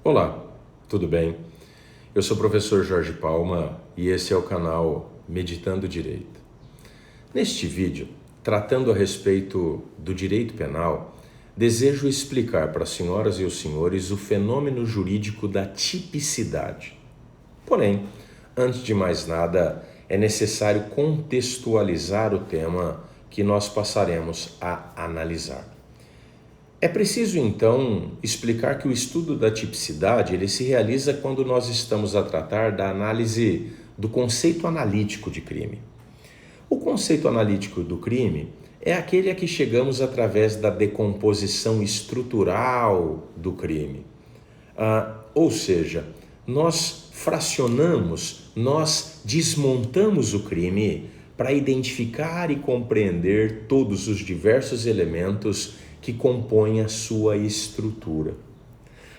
Olá, tudo bem? Eu sou o professor Jorge Palma e esse é o canal Meditando Direito. Neste vídeo, tratando a respeito do direito penal, desejo explicar para as senhoras e os senhores o fenômeno jurídico da tipicidade. Porém, antes de mais nada, é necessário contextualizar o tema que nós passaremos a analisar. É preciso, então, explicar que o estudo da tipicidade ele se realiza quando nós estamos a tratar da análise do conceito analítico de crime. O conceito analítico do crime é aquele a que chegamos através da decomposição estrutural do crime. Ou seja, nós fracionamos, nós desmontamos o crime para identificar e compreender todos os diversos elementos que compõem a sua estrutura.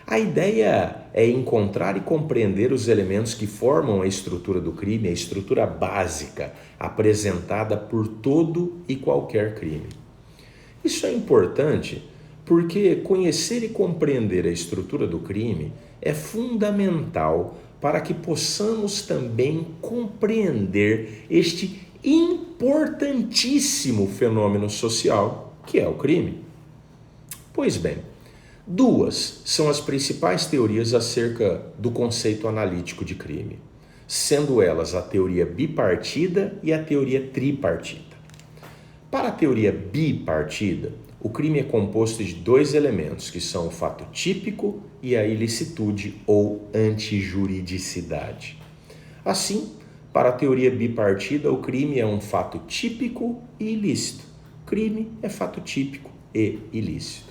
A ideia é encontrar e compreender os elementos que formam a estrutura do crime, a estrutura básica apresentada por todo e qualquer crime. Isso é importante porque conhecer e compreender a estrutura do crime é fundamental para que possamos também compreender este importantíssimo fenômeno social que é o crime. Pois bem, duas são as principais teorias acerca do conceito analítico de crime, sendo elas a teoria bipartida e a teoria tripartida. Para a teoria bipartida, o crime é composto de dois elementos, que são o fato típico e a ilicitude ou antijuridicidade. Assim, para a teoria bipartida, o crime é um fato típico e ilícito. Crime é fato típico e ilícito.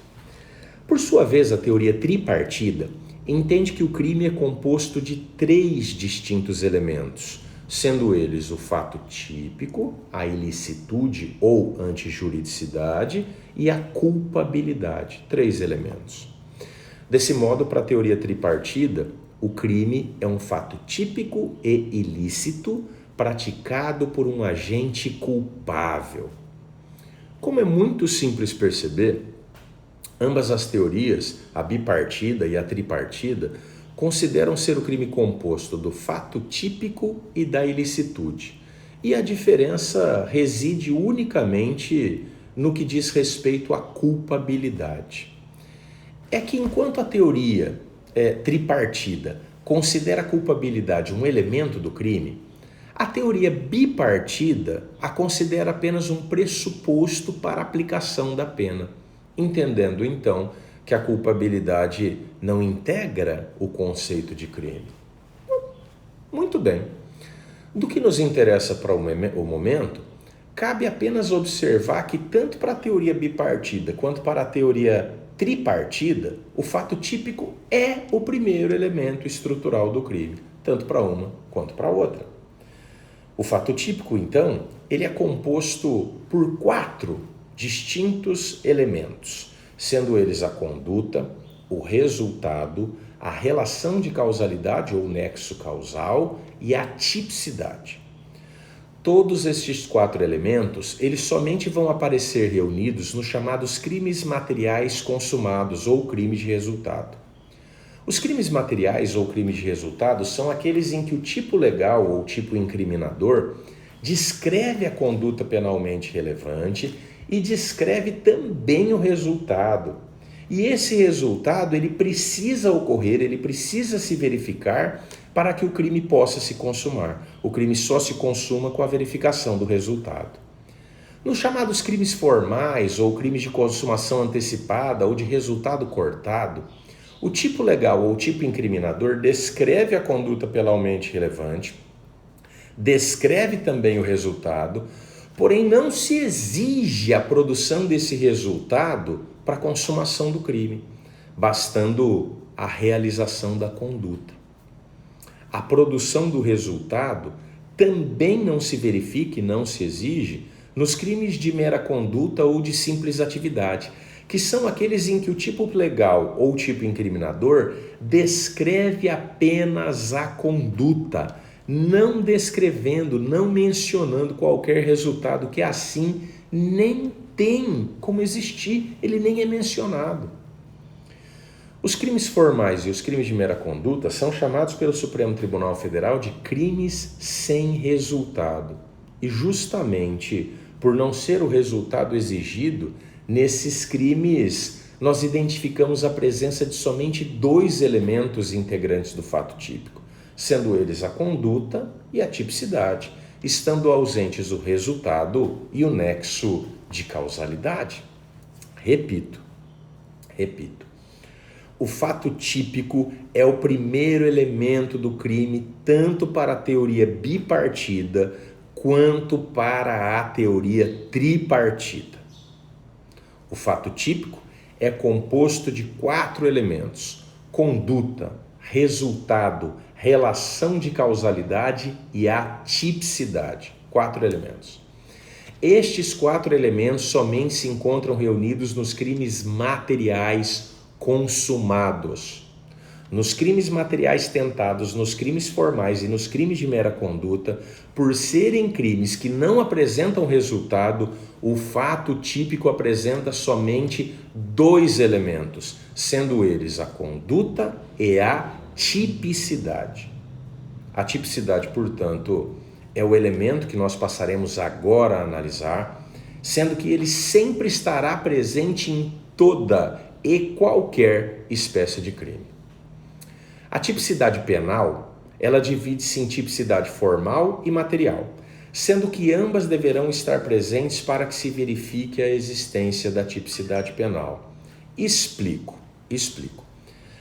Por sua vez, a teoria tripartida entende que o crime é composto de três distintos elementos, sendo eles o fato típico, a ilicitude ou antijuridicidade e a culpabilidade, três elementos. Desse modo, para a teoria tripartida, o crime é um fato típico e ilícito praticado por um agente culpável. Como é muito simples perceber, ambas as teorias, a bipartida e a tripartida, consideram ser o crime composto do fato típico e da ilicitude. E a diferença reside unicamente no que diz respeito à culpabilidade. É que enquanto a teoria tripartida considera a culpabilidade um elemento do crime, a teoria bipartida a considera apenas um pressuposto para a aplicação da pena, entendendo então que a culpabilidade não integra o conceito de crime. Muito bem. Do que nos interessa para o momento, cabe apenas observar que tanto para a teoria bipartida quanto para a teoria tripartida, o fato típico é o primeiro elemento estrutural do crime, tanto para uma quanto para a outra. O fato típico, então, ele é composto por quatro distintos elementos, sendo eles a conduta, o resultado, a relação de causalidade ou nexo causal e a tipicidade. Todos estes quatro elementos, eles somente vão aparecer reunidos nos chamados crimes materiais consumados ou crimes de resultado. Os crimes materiais ou crimes de resultado são aqueles em que o tipo legal ou tipo incriminador descreve a conduta penalmente relevante e descreve também o resultado. E esse resultado ele precisa ocorrer, ele precisa se verificar para que o crime possa se consumar. O crime só se consuma com a verificação do resultado. Nos chamados crimes formais ou crimes de consumação antecipada ou de resultado cortado, o tipo legal ou tipo incriminador descreve a conduta penalmente relevante, descreve também o resultado, porém não se exige a produção desse resultado para a consumação do crime, bastando a realização da conduta. A produção do resultado também não se verifica e não se exige nos crimes de mera conduta ou de simples atividade, que são aqueles em que o tipo legal ou tipo incriminador descreve apenas a conduta, não descrevendo, não mencionando qualquer resultado que assim nem tem como existir, ele nem é mencionado. Os crimes formais e os crimes de mera conduta são chamados pelo Supremo Tribunal Federal de crimes sem resultado. E justamente por não ser o resultado exigido, nesses crimes nós identificamos a presença de somente 2 elementos integrantes do fato típico, sendo eles a conduta e a tipicidade, estando ausentes o resultado e o nexo de causalidade. Repito. O fato típico é o primeiro elemento do crime, tanto para a teoria bipartida quanto para a teoria tripartida. O fato típico é composto de 4 elementos: conduta, resultado, relação de causalidade e a tipicidade. 4 elementos. Estes 4 elementos somente se encontram reunidos nos crimes materiais consumados. Nos crimes materiais tentados, nos crimes formais e nos crimes de mera conduta, por serem crimes que não apresentam resultado, o fato típico apresenta somente 2 elementos, sendo eles a conduta e a tipicidade. A tipicidade, portanto, é o elemento que nós passaremos agora a analisar, sendo que ele sempre estará presente em toda e qualquer espécie de crime. A tipicidade penal, ela divide-se em tipicidade formal e material, sendo que ambas deverão estar presentes para que se verifique a existência da tipicidade penal. Explico.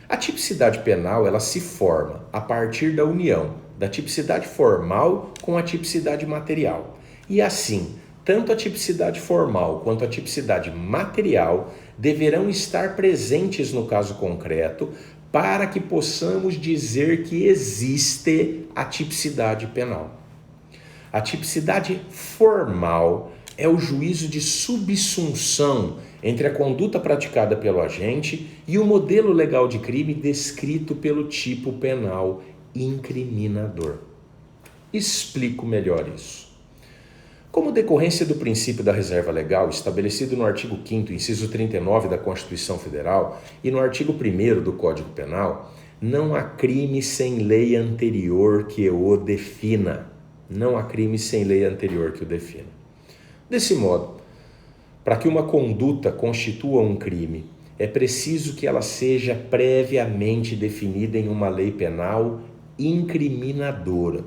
A tipicidade penal, ela se forma a partir da união da tipicidade formal com a tipicidade material. E assim, tanto a tipicidade formal quanto a tipicidade material deverão estar presentes no caso concreto para que possamos dizer que existe a tipicidade penal. A tipicidade formal é o juízo de subsunção entre a conduta praticada pelo agente e o modelo legal de crime descrito pelo tipo penal incriminador. Explico melhor isso. Como decorrência do princípio da reserva legal, estabelecido no artigo 5º, inciso 39 da Constituição Federal e no artigo 1º do Código Penal, não há crime sem lei anterior que o defina. Não há crime sem lei anterior que o defina. Desse modo, para que uma conduta constitua um crime, é preciso que ela seja previamente definida em uma lei penal incriminadora.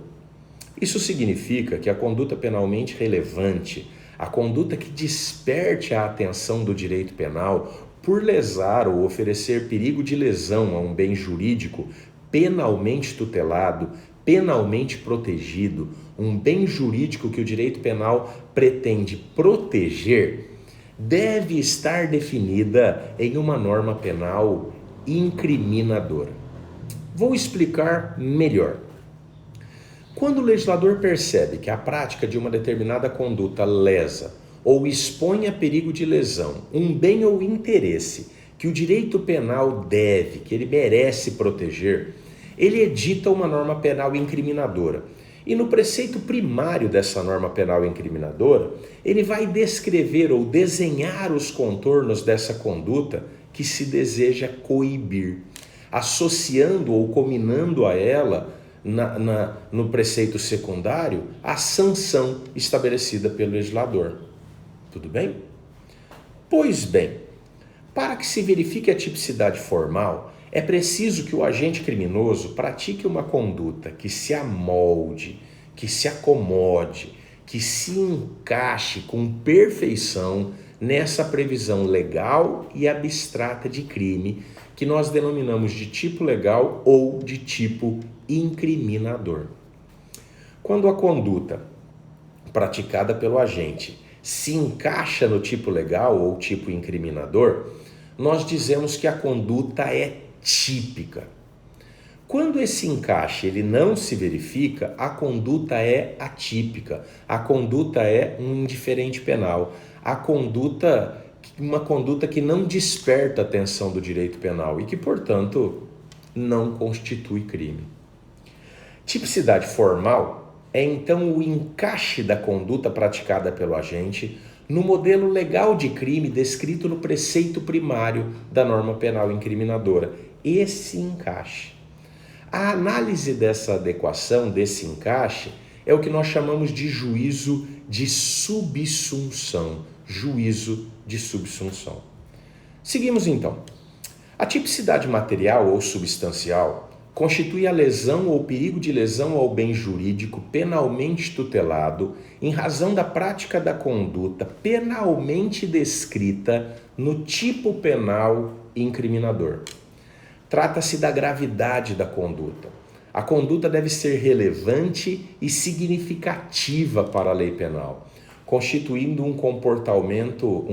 Isso significa que a conduta penalmente relevante, a conduta que desperte a atenção do direito penal por lesar ou oferecer perigo de lesão a um bem jurídico penalmente tutelado, penalmente protegido, um bem jurídico que o direito penal pretende proteger, deve estar definida em uma norma penal incriminadora. Vou explicar melhor. Quando o legislador percebe que a prática de uma determinada conduta lesa ou expõe a perigo de lesão um bem ou interesse que o direito penal deve, que ele merece proteger, ele edita uma norma penal incriminadora. E no preceito primário dessa norma penal incriminadora, ele vai descrever ou desenhar os contornos dessa conduta que se deseja coibir, associando ou combinando a ela, no preceito secundário, a sanção estabelecida pelo legislador. Tudo bem? Pois bem, para que se verifique a tipicidade formal, é preciso que o agente criminoso pratique uma conduta que se amolde, que se acomode, que se encaixe com perfeição nessa previsão legal e abstrata de crime que nós denominamos de tipo legal ou de tipo incriminador. Quando a conduta praticada pelo agente se encaixa no tipo legal ou tipo incriminador, nós dizemos que a conduta é típica. Quando esse encaixe ele não se verifica, a conduta é atípica, a conduta é um indiferente penal, uma conduta que não desperta a atenção do direito penal e que, portanto, não constitui crime. Tipicidade formal é então o encaixe da conduta praticada pelo agente no modelo legal de crime descrito no preceito primário da norma penal incriminadora esse encaixe. A análise dessa adequação, desse encaixe, é o que nós chamamos de juízo de subsunção. Juízo de subsunção. Seguimos então. A tipicidade material ou substancial constitui a lesão ou perigo de lesão ao bem jurídico penalmente tutelado em razão da prática da conduta penalmente descrita no tipo penal incriminador. Trata-se da gravidade da conduta. A conduta deve ser relevante e significativa para a lei penal, constituindo um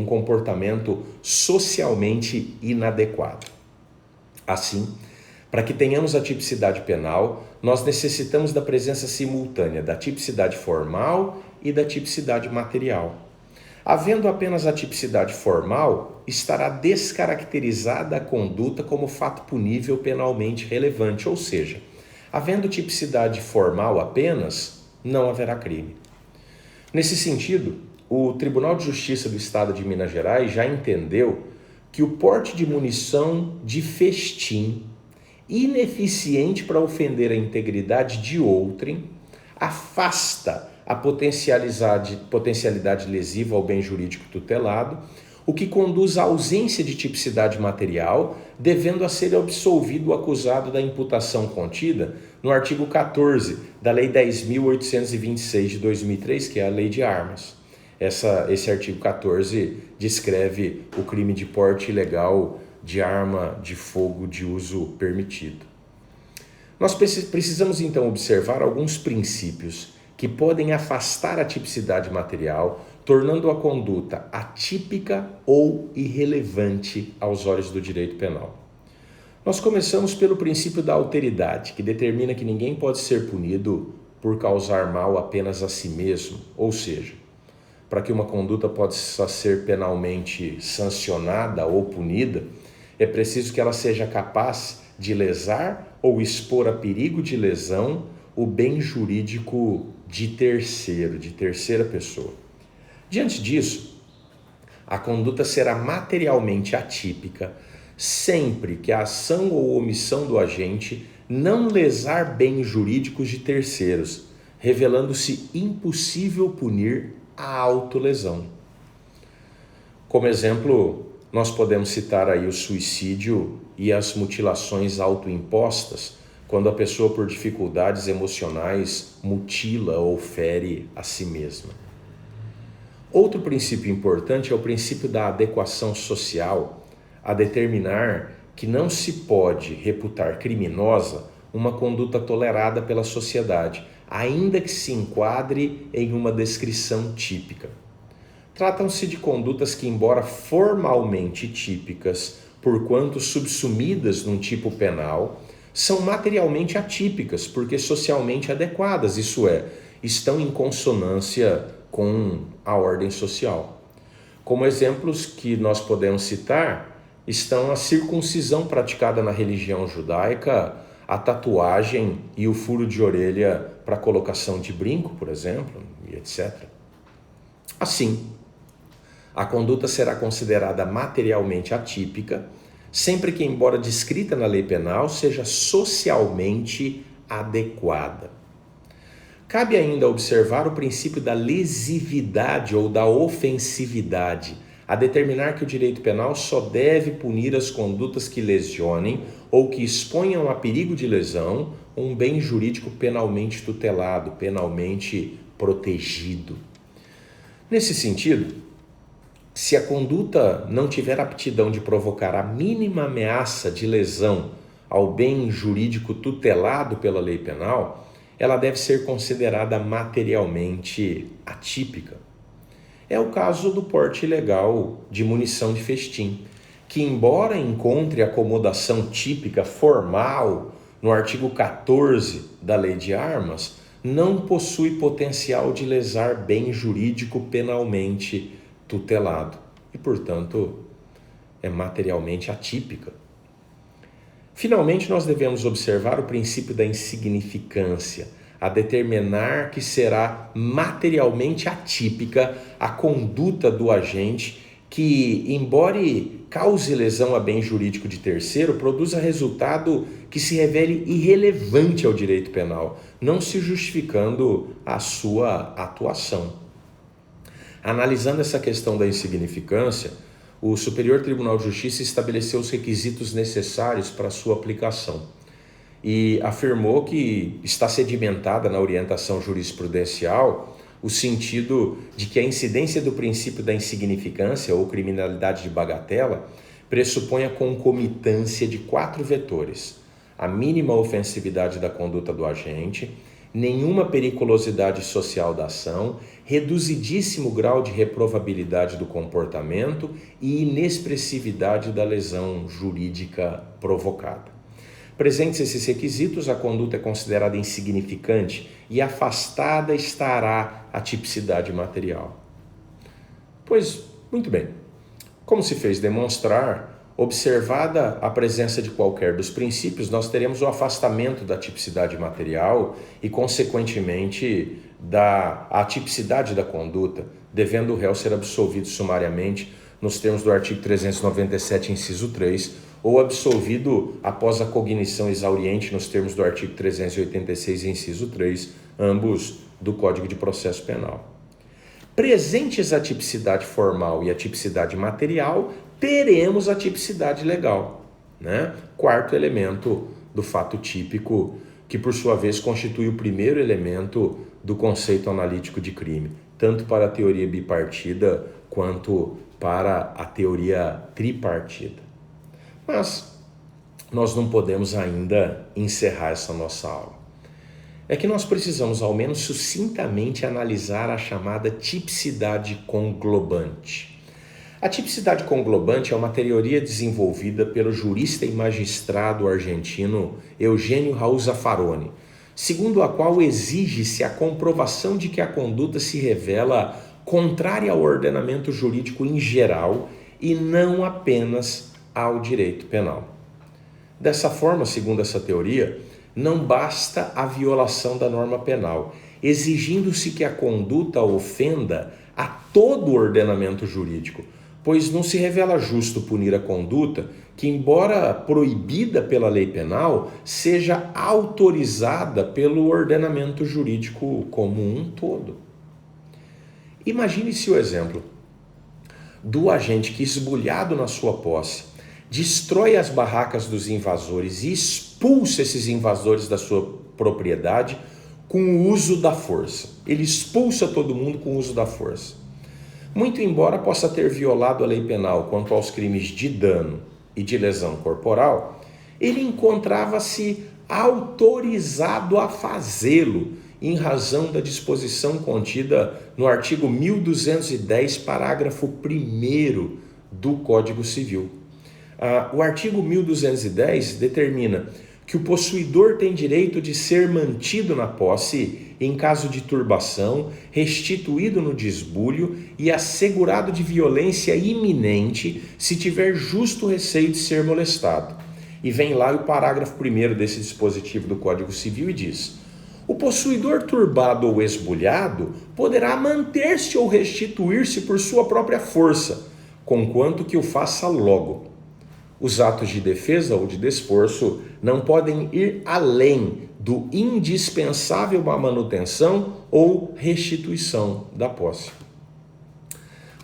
comportamento socialmente inadequado. Assim, para que tenhamos a tipicidade penal, nós necessitamos da presença simultânea da tipicidade formal e da tipicidade material. Havendo apenas a tipicidade formal, estará descaracterizada a conduta como fato punível penalmente relevante, ou seja, havendo tipicidade formal apenas, não haverá crime. Nesse sentido, o Tribunal de Justiça do Estado de Minas Gerais já entendeu que o porte de munição de festim ineficiente para ofender a integridade de outrem afasta a potencialidade lesiva ao bem jurídico tutelado, o que conduz à ausência de tipicidade material, devendo a ser absolvido o acusado da imputação contida no artigo 14 da Lei 10.826 de 2003, que é a Lei de Armas. Esse artigo 14 descreve o crime de porte ilegal de arma de fogo de uso permitido. Nós precisamos então observar alguns princípios que podem afastar a tipicidade material, tornando a conduta atípica ou irrelevante aos olhos do direito penal. Nós começamos pelo princípio da alteridade, que determina que ninguém pode ser punido por causar mal apenas a si mesmo, ou seja, para que uma conduta possa ser penalmente sancionada ou punida, é preciso que ela seja capaz de lesar ou expor a perigo de lesão o bem jurídico de terceiro, de terceira pessoa. Diante disso, a conduta será materialmente atípica sempre que a ação ou omissão do agente não lesar bens jurídicos de terceiros, revelando-se impossível punir a autolesão. Como exemplo, nós podemos citar aí o suicídio e as mutilações autoimpostas, quando a pessoa, por dificuldades emocionais, mutila ou fere a si mesma. Outro princípio importante é o princípio da adequação social, a determinar que não se pode reputar criminosa uma conduta tolerada pela sociedade, ainda que se enquadre em uma descrição típica. Tratam-se de condutas que, embora formalmente típicas, porquanto subsumidas num tipo penal, são materialmente atípicas, porque socialmente adequadas, isso é, estão em consonância com a ordem social. Como exemplos que nós podemos citar, estão a circuncisão praticada na religião judaica, a tatuagem e o furo de orelha para colocação de brinco, por exemplo, e etc. Assim, a conduta será considerada materialmente atípica, sempre que, embora descrita na lei penal, seja socialmente adequada. Cabe ainda observar o princípio da lesividade ou da ofensividade, a determinar que o direito penal só deve punir as condutas que lesionem ou que exponham a perigo de lesão um bem jurídico penalmente tutelado, penalmente protegido. Nesse sentido, se a conduta não tiver aptidão de provocar a mínima ameaça de lesão ao bem jurídico tutelado pela lei penal, ela deve ser considerada materialmente atípica. É o caso do porte ilegal de munição de festim, que, embora encontre acomodação típica formal no artigo 14 da Lei de Armas, não possui potencial de lesar bem jurídico penalmente tutelado e, portanto, é materialmente atípica. Finalmente, nós devemos observar o princípio da insignificância, a determinar que será materialmente atípica a conduta do agente que, embora cause lesão a bem jurídico de terceiro, produza resultado que se revele irrelevante ao direito penal, não se justificando a sua atuação. Analisando essa questão da insignificância, o Superior Tribunal de Justiça estabeleceu os requisitos necessários para a sua aplicação e afirmou que está sedimentada na orientação jurisprudencial o sentido de que a incidência do princípio da insignificância ou criminalidade de bagatela pressupõe a concomitância de 4 vetores: a mínima ofensividade da conduta do agente, nenhuma periculosidade social da ação, reduzidíssimo grau de reprovabilidade do comportamento e inexpressividade da lesão jurídica provocada. Presentes esses requisitos, a conduta é considerada insignificante e afastada estará a tipicidade material. Pois, muito bem, como se fez demonstrar, observada a presença de qualquer dos princípios, nós teremos o afastamento da tipicidade material e, consequentemente, da atipicidade da conduta, devendo o réu ser absolvido sumariamente nos termos do artigo 397, inciso 3, ou absolvido após a cognição exauriente nos termos do artigo 386, inciso 3, ambos do Código de Processo Penal. Presentes a tipicidade formal e a tipicidade material, teremos a tipicidade legal, né? Quarto elemento do fato típico, que por sua vez constitui o primeiro elemento do conceito analítico de crime, tanto para a teoria bipartida quanto para a teoria tripartida. Mas nós não podemos ainda encerrar essa nossa aula. É que nós precisamos, ao menos sucintamente, analisar a chamada tipicidade conglobante. A tipicidade conglobante é uma teoria desenvolvida pelo jurista e magistrado argentino Eugênio Raul Zaffaroni, segundo a qual exige-se a comprovação de que a conduta se revela contrária ao ordenamento jurídico em geral e não apenas ao direito penal. Dessa forma, segundo essa teoria, não basta a violação da norma penal, exigindo-se que a conduta ofenda a todo o ordenamento jurídico, pois não se revela justo punir a conduta que, embora proibida pela lei penal, seja autorizada pelo ordenamento jurídico como um todo. Imagine-se o exemplo do agente que, esbulhado na sua posse, destrói as barracas dos invasores e expulsa esses invasores da sua propriedade com o uso da força. Ele expulsa todo mundo com o uso da força. Muito embora possa ter violado a lei penal quanto aos crimes de dano e de lesão corporal, ele encontrava-se autorizado a fazê-lo em razão da disposição contida no artigo 1210, parágrafo 1º do Código Civil. O artigo 1210 determina que o possuidor tem direito de ser mantido na posse em caso de turbação, restituído no desbulho e assegurado de violência iminente se tiver justo receio de ser molestado. E vem lá o parágrafo 1º desse dispositivo do Código Civil e diz: o possuidor turbado ou esbulhado poderá manter-se ou restituir-se por sua própria força, conquanto que o faça logo. Os atos de defesa ou de desforço não podem ir além do indispensável à manutenção ou restituição da posse.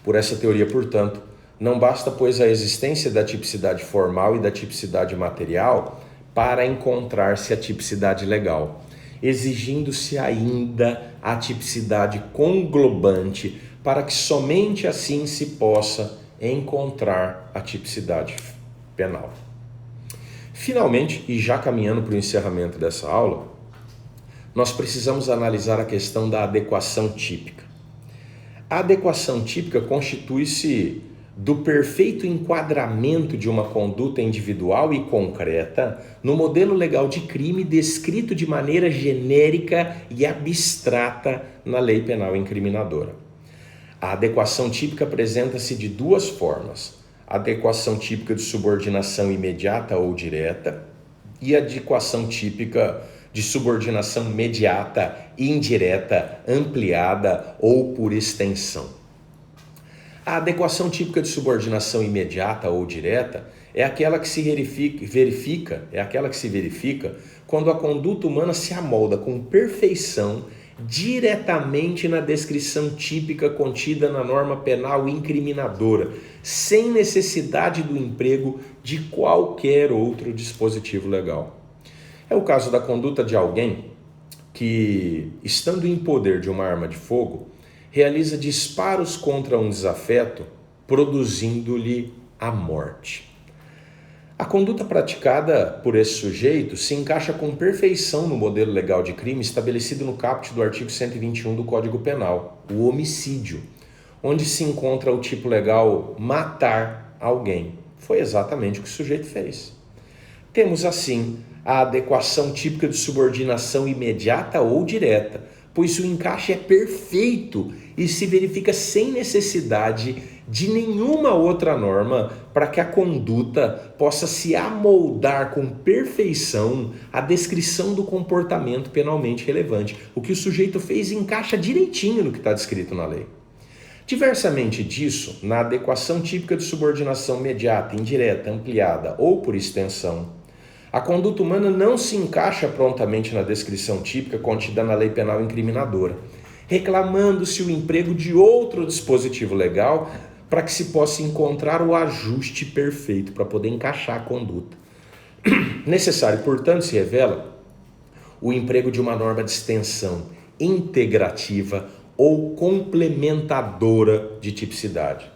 Por essa teoria, portanto, não basta, pois, a existência da tipicidade formal e da tipicidade material para encontrar-se a tipicidade legal, exigindo-se ainda a tipicidade conglobante para que somente assim se possa encontrar a tipicidade penal. Finalmente, e já caminhando para o encerramento dessa aula, nós precisamos analisar a questão da adequação típica. A adequação típica constitui-se do perfeito enquadramento de uma conduta individual e concreta no modelo legal de crime descrito de maneira genérica e abstrata na lei penal incriminadora. A adequação típica apresenta-se de duas formas: a adequação típica de subordinação imediata ou direta e a adequação típica de subordinação mediata, indireta, ampliada ou por extensão. A adequação típica de subordinação imediata ou direta é aquela que se verifica quando a conduta humana se amolda com perfeição diretamente na descrição típica contida na norma penal incriminadora, sem necessidade do emprego de qualquer outro dispositivo legal. É o caso da conduta de alguém que, estando em poder de uma arma de fogo, realiza disparos contra um desafeto, produzindo-lhe a morte. A conduta praticada por esse sujeito se encaixa com perfeição no modelo legal de crime estabelecido no caput do artigo 121 do Código Penal, o homicídio, onde se encontra o tipo legal matar alguém. Foi exatamente o que o sujeito fez. Temos, assim, a adequação típica de subordinação imediata ou direta, pois o encaixe é perfeito e se verifica sem necessidade de nenhuma outra norma para que a conduta possa se amoldar com perfeição à descrição do comportamento penalmente relevante. O que o sujeito fez encaixa direitinho no que está descrito na lei. Diversamente disso, na adequação típica de subordinação imediata, indireta, ampliada ou por extensão, a conduta humana não se encaixa prontamente na descrição típica contida na lei penal incriminadora, reclamando-se o emprego de outro dispositivo legal para que se possa encontrar o ajuste perfeito para poder encaixar a conduta. Necessário, portanto, se revela o emprego de uma norma de extensão integrativa ou complementadora de tipicidade.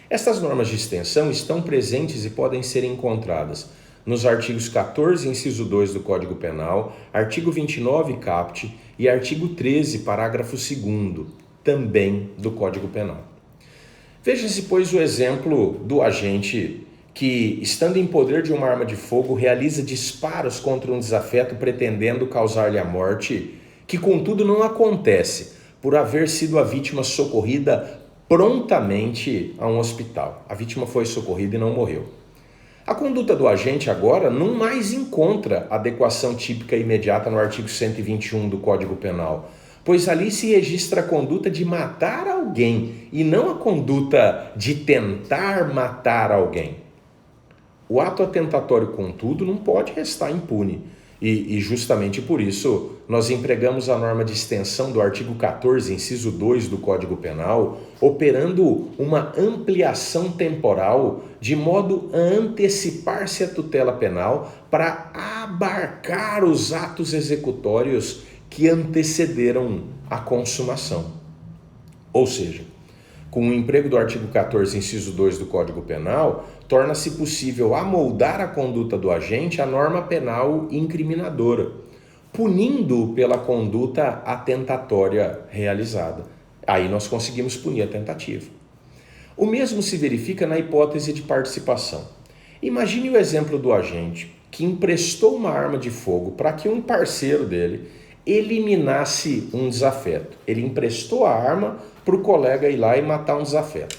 Estas normas de extensão estão presentes e podem ser encontradas nos artigos 14, inciso 2 do Código Penal, artigo 29, caput, e artigo 13, parágrafo 2º, também do Código Penal. Veja-se, pois, o exemplo do agente que, estando em poder de uma arma de fogo, realiza disparos contra um desafeto pretendendo causar-lhe a morte, que, contudo, não acontece por haver sido a vítima socorrida prontamente a um hospital. A vítima foi socorrida e não morreu. A conduta do agente agora não mais encontra adequação típica imediata no artigo 121 do Código Penal, pois ali se registra a conduta de matar alguém e não a conduta de tentar matar alguém. O ato atentatório, contudo, não pode restar impune. E justamente por isso nós empregamos a norma de extensão do artigo 14, inciso 2 do Código Penal, operando uma ampliação temporal de modo a antecipar-se a tutela penal para abarcar os atos executórios que antecederam a consumação. Ou seja, com o emprego do artigo 14, inciso 2 do Código Penal, torna-se possível amoldar a conduta do agente à norma penal incriminadora, punindo-o pela conduta atentatória realizada. Aí nós conseguimos punir a tentativa. O mesmo se verifica na hipótese de participação. Imagine o exemplo do agente que emprestou uma arma de fogo para que um parceiro dele eliminasse um desafeto. Ele emprestou a arma para o colega ir lá e matar um desafeto.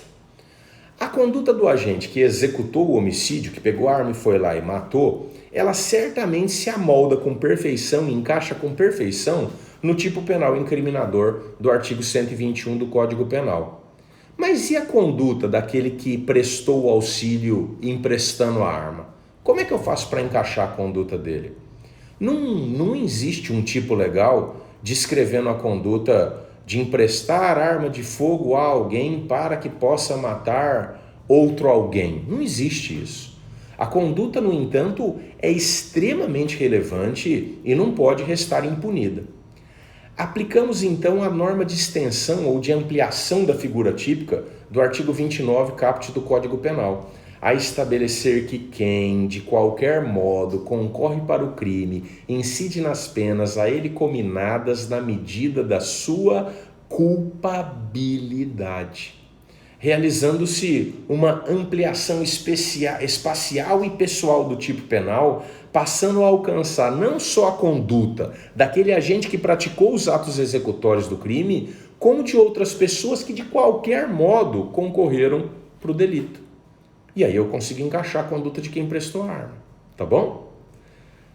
A conduta do agente que executou o homicídio, que pegou a arma e foi lá e matou, ela certamente se amolda com perfeição e encaixa com perfeição no tipo penal incriminador do artigo 121 do Código Penal. Mas e a conduta daquele que prestou o auxílio emprestando a arma? Como é que eu faço para encaixar a conduta dele? Não existe um tipo legal descrevendo a conduta de emprestar arma de fogo a alguém para que possa matar outro alguém. Não existe isso. A conduta, no entanto, é extremamente relevante e não pode restar impunida. Aplicamos então a norma de extensão ou de ampliação da figura típica do artigo 29, caput do Código Penal, a estabelecer que quem, de qualquer modo, concorre para o crime, incide nas penas a ele cominadas na medida da sua culpabilidade, realizando-se uma ampliação espacial e pessoal do tipo penal, passando a alcançar não só a conduta daquele agente que praticou os atos executórios do crime, como de outras pessoas que de qualquer modo concorreram para o delito. E aí eu consigo encaixar a conduta de quem prestou a arma, tá bom?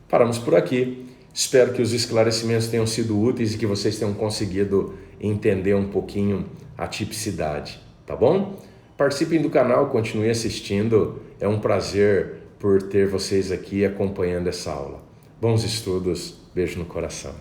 Paramos por aqui. Espero que os esclarecimentos tenham sido úteis e que vocês tenham conseguido entender um pouquinho a tipicidade, tá bom? Participem do canal, continuem assistindo. É um prazer por ter vocês aqui acompanhando essa aula. Bons estudos, beijo no coração.